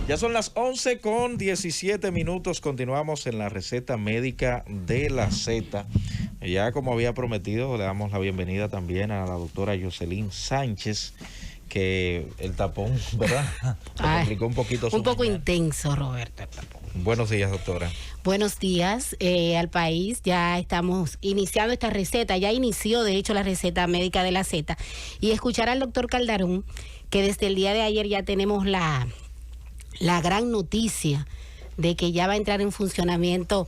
Ya son las 11:17. Continuamos en la receta médica de la Z. Ya como había prometido, le damos la bienvenida también a la doctora Jocelyn Sánchez, que el tapón, ¿verdad? Se complicó un poquito. Un poco intenso, Roberto, el tapón. Buenos días, doctora. Buenos días al país. Ya estamos iniciando esta receta. Ya inició, de hecho, la receta médica de la Z. Y escuchar al doctor Calderón, que desde el día de ayer ya tenemos la gran noticia de que ya va a entrar en funcionamiento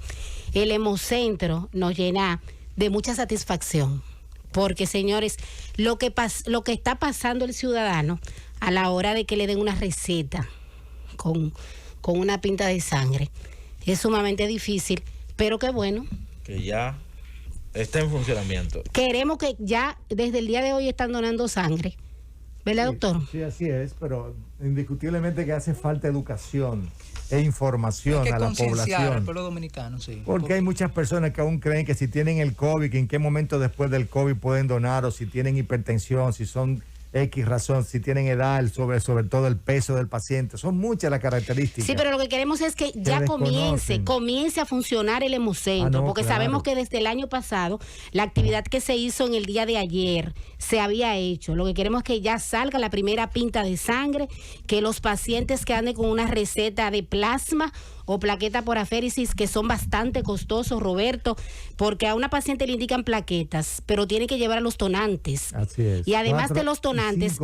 el hemocentro, nos llena de mucha satisfacción. Porque, señores, lo que está pasando el ciudadano a la hora de que le den una receta con una pinta de sangre es sumamente difícil, pero qué bueno. Que ya está en funcionamiento. Queremos que ya desde el día de hoy están donando sangre. ¿Verdad, doctor? Sí, así es, pero indiscutiblemente que hace falta educación e información a la población. Al pueblo dominicano, sí. Porque hay muchas personas que aún creen que si tienen el COVID, que en qué momento después del COVID pueden donar, o si tienen hipertensión, si son X razón, si tienen edad, sobre todo el peso del paciente. Son muchas las características. Sí, pero lo que queremos es que ya comience a funcionar el hemocentro, porque sabemos que desde el año pasado la actividad que se hizo en el día de ayer se había hecho. Lo que queremos es que ya salga la primera pinta de sangre, que los pacientes que anden con una receta de plasma o plaqueta por aféresis, que son bastante costosos, Roberto, porque a una paciente le indican plaquetas, pero tiene que llevar a los donantes. Así es. Y además de los donantes,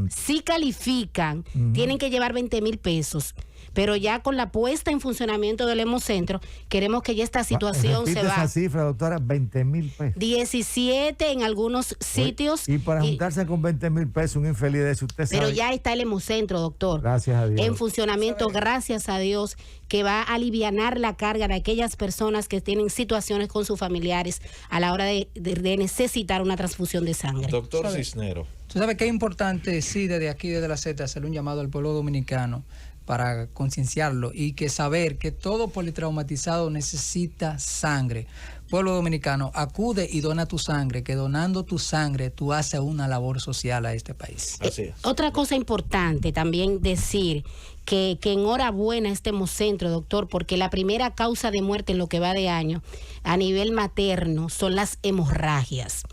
si califican, tienen que llevar 20,000 pesos. Pero ya con la puesta en funcionamiento del hemocentro, queremos que ya esta situación se va. Esa cifra, doctora, 20,000 pesos. 17 en algunos sitios. Y para juntarse con 20,000 pesos, un infeliz de eso, usted sabe. Pero ya está el hemocentro, doctor. Gracias a Dios. En funcionamiento, gracias a Dios, que va a alivianar la carga de aquellas personas que tienen situaciones con sus familiares a la hora de necesitar una transfusión de sangre. Doctor Cisnero. Tú sabes que es importante, sí, desde aquí, desde la Z, hacerle un llamado al pueblo dominicano para concienciarlo y que saber que todo politraumatizado necesita sangre. Pueblo dominicano, acude y dona tu sangre, que donando tu sangre tú haces una labor social a este país. Así es. Otra cosa importante también decir que enhorabuena a este hemocentro, doctor, porque la primera causa de muerte en lo que va de año a nivel materno son las hemorragias.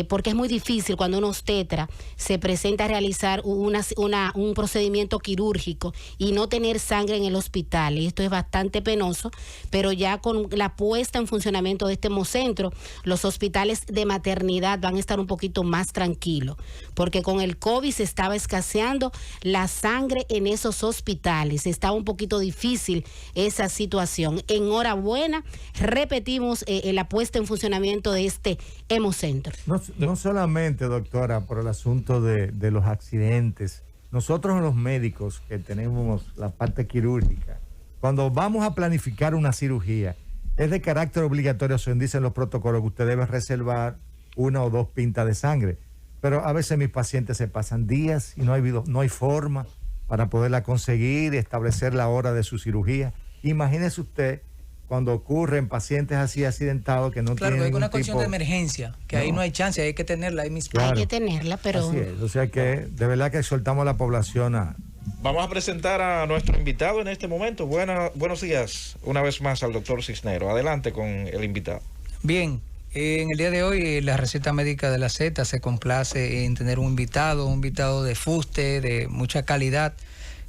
Porque es muy difícil cuando un obstetra se presenta a realizar un procedimiento quirúrgico y no tener sangre en el hospital. Y esto es bastante penoso, pero ya con la puesta en funcionamiento de este hemocentro, los hospitales de maternidad van a estar un poquito más tranquilos, porque con el COVID se estaba escaseando la sangre en esos hospitales. Estaba un poquito difícil esa situación. Enhorabuena, repetimos la puesta en funcionamiento de este hemocentro. No solamente, doctora, por el asunto de los accidentes. Nosotros los médicos que tenemos la parte quirúrgica, cuando vamos a planificar una cirugía, es de carácter obligatorio, según dicen los protocolos, que usted debe reservar 1 o 2 pintas de sangre. Pero a veces mis pacientes se pasan días y no hay forma para poderla conseguir y establecer la hora de su cirugía. Imagínese usted cuando ocurren pacientes así accidentados que no tienen. Claro, hay una tipo condición de emergencia, que ahí no hay chance, hay que tenerla ahí mismo. Claro. Hay que tenerla, pero. Así es, o sea que de verdad que exhortamos a la población a. Vamos a presentar a nuestro invitado en este momento. Buenos días, una vez más al doctor Cisnero. Adelante con el invitado. Bien, en el día de hoy la receta médica de la Z se complace en tener un invitado de fuste, de mucha calidad,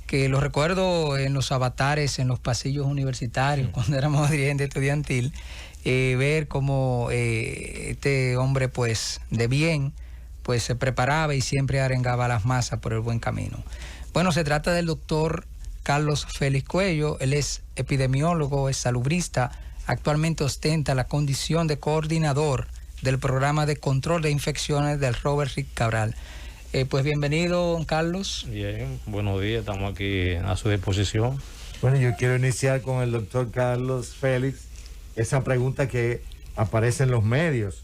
que lo recuerdo en los avatares, en los pasillos universitarios, cuando éramos dirigente estudiantil, ver cómo este hombre, pues, de bien, pues se preparaba y siempre arengaba a las masas por el buen camino. Bueno, se trata del doctor Carlos Félix Cuello. Él es epidemiólogo, es salubrista, actualmente ostenta la condición de coordinador del programa de control de infecciones del Robert Rick Cabral. Pues bienvenido, don Carlos. Bien, buenos días, estamos aquí a su disposición. Bueno, yo quiero iniciar con el doctor Carlos Félix, esa pregunta que aparece en los medios.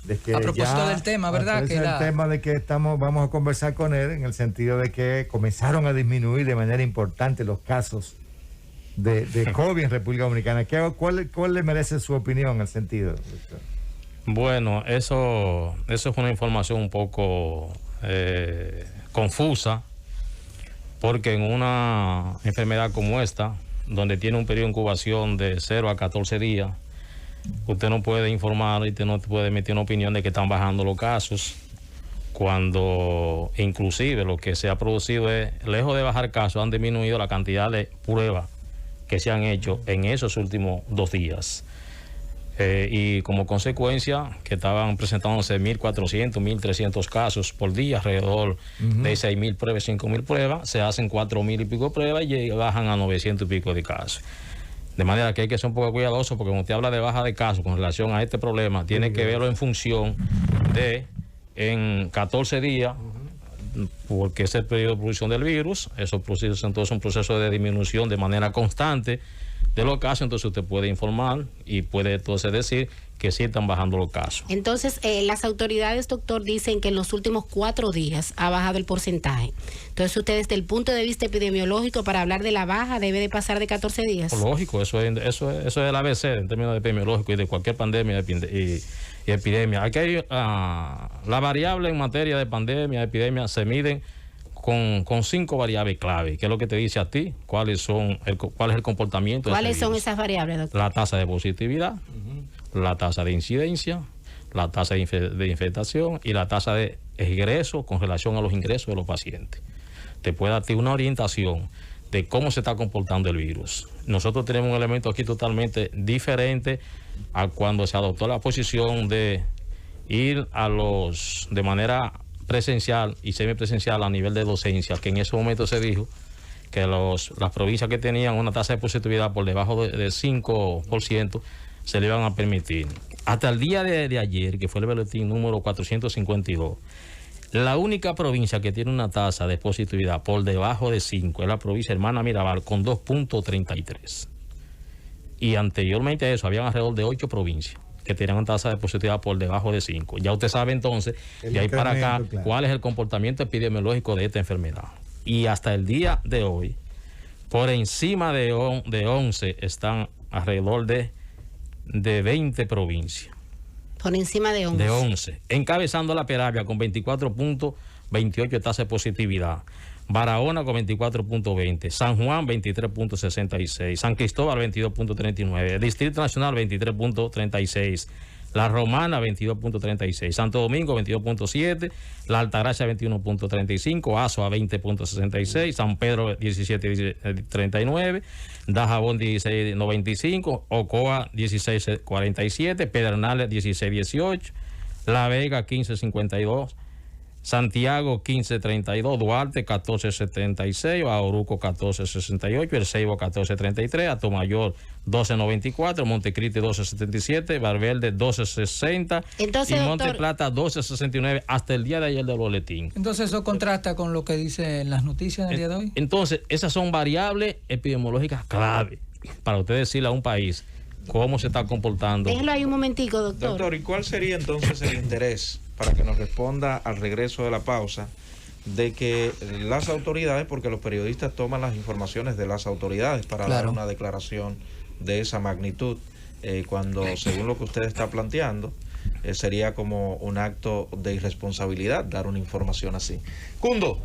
De que a propósito del tema, ¿verdad? Que el tema de que vamos a conversar con él, en el sentido de que comenzaron a disminuir de manera importante los casos de COVID en República Dominicana. ¿Cuál le merece su opinión en el sentido, doctor? Bueno, eso es una información un poco confusa, porque en una enfermedad como esta, donde tiene un periodo de incubación de 0 a 14 días, usted no puede informar y usted no puede emitir una opinión de que están bajando los casos, cuando inclusive lo que se ha producido es, lejos de bajar casos, han disminuido la cantidad de pruebas que se han hecho en esos últimos 2 días. Y como consecuencia, que estaban presentándose 1.400, 1.300 casos por día, alrededor de 6.000 pruebas, 5.000 pruebas, se hacen 4.000 y pico pruebas y bajan a 900 y pico de casos. De manera que hay que ser un poco cuidadoso, porque cuando usted habla de baja de casos con relación a este problema, tiene que verlo en función de en 14 días, porque es el periodo de producción del virus. Esos procesos entonces son un proceso de disminución de manera constante de los casos, entonces usted puede informar y puede entonces decir que sí están bajando los casos. Entonces, las autoridades, doctor, dicen que en los últimos 4 días ha bajado el porcentaje. Entonces, usted desde el punto de vista epidemiológico, para hablar de la baja, debe de pasar de 14 días. Lógico, eso es el ABC en términos epidemiológicos y de cualquier pandemia y epidemia. Aquí hay la variable en materia de pandemia, epidemia, se miden con 5 variables clave, que es lo que te dice a ti, cuál es el comportamiento. ¿Cuáles son esas variables, doctor? La tasa de positividad, la tasa de incidencia, la tasa de infectación y la tasa de egreso con relación a los ingresos de los pacientes. Te puede dar una orientación de cómo se está comportando el virus. Nosotros tenemos un elemento aquí totalmente diferente a cuando se adoptó la posición de ir de manera presencial y semipresencial a nivel de docencia, que en ese momento se dijo que las provincias que tenían una tasa de positividad por debajo de 5% se le iban a permitir. Hasta el día de ayer, que fue el boletín número 452, la única provincia que tiene una tasa de positividad por debajo de 5 es la provincia Hermana Mirabal, con 2.33. Y anteriormente a eso, habían alrededor de 8 provincias que tenían una tasa de positividad por debajo de 5. Ya usted sabe entonces, de ahí para acá, claro, cuál es el comportamiento epidemiológico de esta enfermedad. Y hasta el día de hoy, por encima de 11 están alrededor de 20 provincias. Por encima de 11. De 11. Encabezando la Peravia con 24.28 tasa de positividad. Barahona con 24.20, San Juan 23.66, San Cristóbal 22.39, Distrito Nacional 23.36, La Romana 22.36, Santo Domingo 22.7, La Altagracia 21.35, Azua 20.66, San Pedro 17.39, Dajabón 16.95, Ocoa 16.47, Pedernales 16.18, La Vega 15.52, Santiago 15.32, Duarte 14.76, Bauruco 14.68, El Ceibo 14.33, Atomayor 12.94, Montecristi 12.77, Valverde 12.60 y Monte Plata 12.69 hasta el día de ayer del boletín. Entonces eso contrasta con lo que dicen las noticias del día de hoy. Entonces esas son variables epidemiológicas clave para usted decirle a un país cómo se está comportando. Déjelo ahí un momentico, doctor. Doctor, ¿y cuál sería entonces el interés, para que nos responda al regreso de la pausa, de que las autoridades, porque los periodistas toman las informaciones de las autoridades para dar una declaración de esa magnitud, cuando según lo que usted está planteando, sería como un acto de irresponsabilidad dar una información así? Cundo.